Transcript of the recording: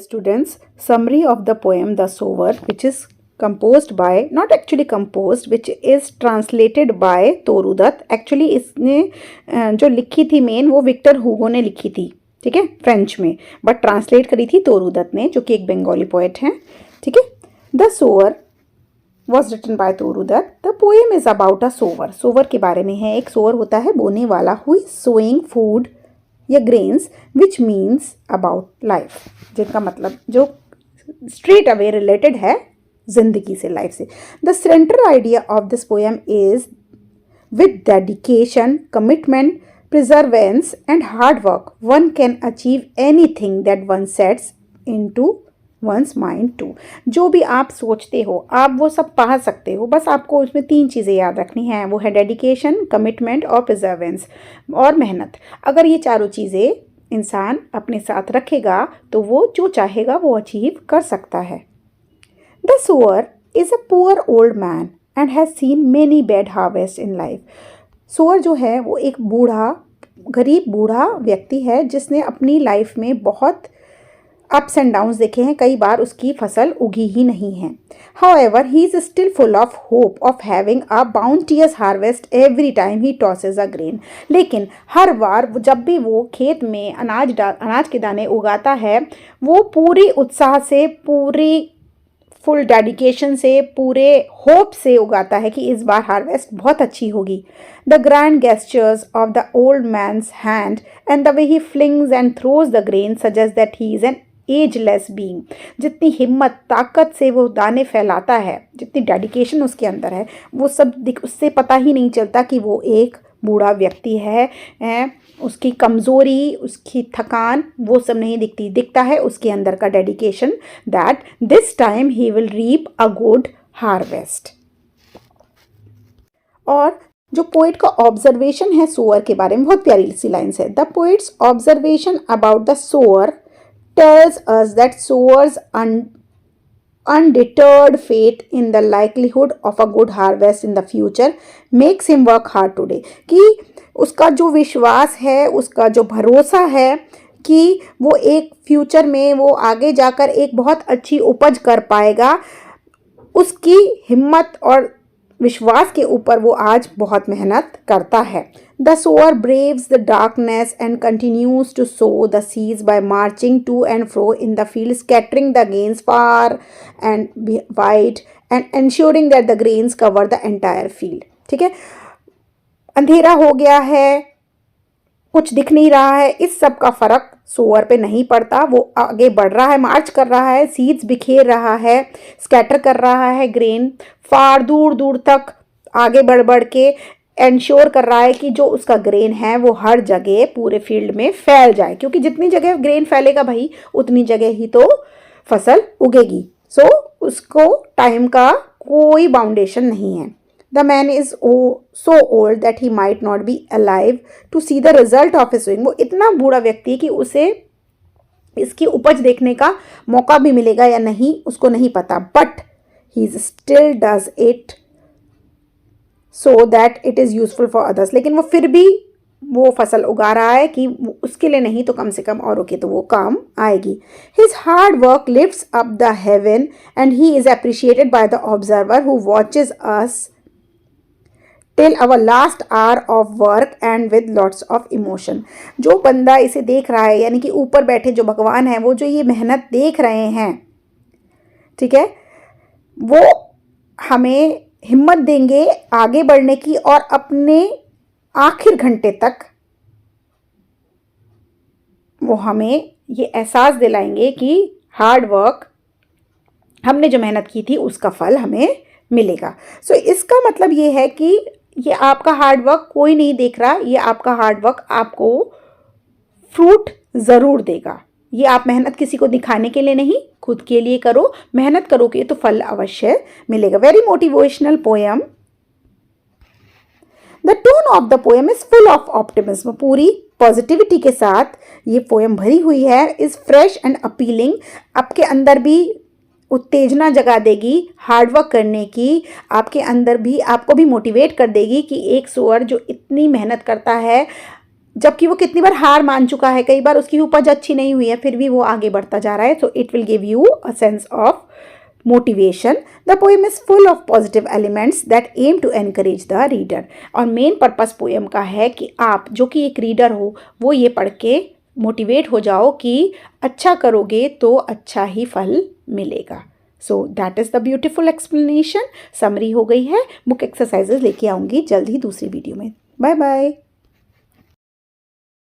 students, summary of the poem The Sower, which is composed by, not actually composed, which is translated by Toru Dutt. Actually इसने जो लिखी थी main वो Victor हुगो ने लिखी थी, ठीक है, फ्रेंच में, बट ट्रांसलेट करी थी तोरू दत्त ने, जो कि एक बंगाली पोएट हैं, ठीक है. The sower was written by Toru Dutt. The poem is about a sower. Sower के बारे में है. एक सोवर होता है बोने वाला, हु इज सोइंग फूड या grains, which means about life, जिनका मतलब जो स्ट्रेट अवे रिलेटेड है जिंदगी से, लाइफ से. The central idea of this poem is with dedication, commitment, perseverance and hard work, one can achieve anything that one sets into one's mind to. जो भी आप सोचते हो आप वो सब पा सकते हो, बस आपको उसमें 3 चीज़ें याद रखनी हैं. वो है डेडिकेशन, कमिटमेंट और perseverance और मेहनत. अगर ये चारों चीज़ें इंसान अपने साथ रखेगा तो वो जो चाहेगा वो अचीव कर सकता है. The sower is a poor old man and has seen many bad harvests in life. Sower जो है वो एक गरीब बूढ़ा व्यक्ति है जिसने अपनी लाइफ में बहुत अप्स एंड डाउन्स देखे हैं. कई बार उसकी फसल उगी ही नहीं है. However, he is still full of hope of having a bounteous harvest every time he tosses a grain. लेकिन हर बार जब भी वो खेत में अनाज के दाने उगाता है वो पूरी उत्साह से, पूरी फुल डेडिकेशन से, पूरे होप से उगाता है कि इस बार हार्वेस्ट बहुत अच्छी होगी. The grand gestures of the old man's hand and the way he flings and throws the grain suggest that he is an ageless being. जितनी हिम्मत ताकत से वो दाने फैलाता है, जितनी डेडिकेशन उसके अंदर है, वो सब उससे पता ही नहीं चलता कि वो एक बूढ़ा व्यक्ति है. उसकी कमज़ोरी, उसकी थकान, वो सब नहीं दिखता है उसके अंदर का dedication, that this time he will reap a good harvest. और जो पोइट का ऑब्जर्वेशन है सोअर के बारे में, बहुत प्यारी सी लाइन्स है. The poet's observation about the sower tells us that sower's undeterred faith in the likelihood of a good harvest in the future makes him work hard today. कि उसका जो विश्वास है, उसका जो भरोसा है कि वो एक फ्यूचर में वो आगे जाकर एक बहुत अच्छी उपज कर पाएगा, उसकी हिम्मत और विश्वास के ऊपर वो आज बहुत मेहनत करता है. The sower braves the darkness and continues to sow the seeds by marching to and fro in the field, scattering the grains far and wide and ensuring that the grains cover the entire field. ठीक है, अंधेरा हो गया है, कुछ दिख नहीं रहा है, इस सब का फर्क सोअर पे नहीं पड़ता. वो आगे बढ़ रहा है, मार्च कर रहा है, सीड्स बिखेर रहा है, स्कैटर कर रहा है ग्रेन फार दूर दूर तक, आगे बढ़ के एंश्योर कर रहा है कि जो उसका ग्रेन है वो हर जगह पूरे फील्ड में फैल जाए, क्योंकि जितनी जगह ग्रेन फैलेगा भाई उतनी जगह ही तो फसल उगेगी. सो उसको टाइम का कोई बाउंडेशन नहीं है. The man is so old that he might not be alive to see the result of his sowing. वो इतना बूढ़ा व्यक्ति है कि उसे इसकी उपज देखने का मौका भी मिलेगा या नहीं उसको नहीं पता, but he still does it so that it is useful for others. लेकिन वो फिर भी वो फसल उगा रहा है कि उसके लिए नहीं तो कम से कम औरों के तो वो काम आएगी. His hard work lifts up the heaven and he is appreciated by the observer who watches us till our last hour of work and with lots of emotion. जो बंदा इसे देख रहा है, यानी कि ऊपर बैठे जो भगवान हैं, वो जो ये मेहनत देख रहे हैं, ठीक है, वो हमें हिम्मत देंगे आगे बढ़ने की और अपने आखिर घंटे तक वो हमें ये एहसास दिलाएंगे कि हार्ड वर्क, हमने जो मेहनत की थी उसका फल हमें मिलेगा. सो इसका मतलब ये है कि ये आपका हार्ड वर्क कोई नहीं देख रहा, ये आपका हार्ड वर्क आपको फ्रूट ज़रूर देगा. ये आप मेहनत किसी को दिखाने के लिए नहीं, खुद के लिए करो, मेहनत करोगे तो फल अवश्य मिलेगा. Very motivational poem. The tone of the poem is full of optimism. पूरी पॉजिटिविटी के साथ ये पोएम भरी हुई है. Is fresh and appealing. आपके अंदर भी उत्तेजना जगा देगी हार्डवर्क करने की, आपके अंदर भी आपको भी मोटिवेट कर देगी कि एक सोअर जो इतनी मेहनत करता है जबकि वो कितनी बार हार मान चुका है, कई बार उसकी उपज अच्छी नहीं हुई है, फिर भी वो आगे बढ़ता जा रहा है. So it will give you a sense of motivation. The poem is full of positive elements that aim to encourage the reader. और मेन पर्पस पोएम का है कि आप जो कि एक रीडर हो वो ये पढ़ के मोटिवेट हो जाओ कि अच्छा करोगे तो अच्छा ही फल मिलेगा. So that is the beautiful explanation. Summary हो गई है. बुक एक्सरसाइजेज लेके आऊँगी जल्द ही दूसरी वीडियो में. Bye bye.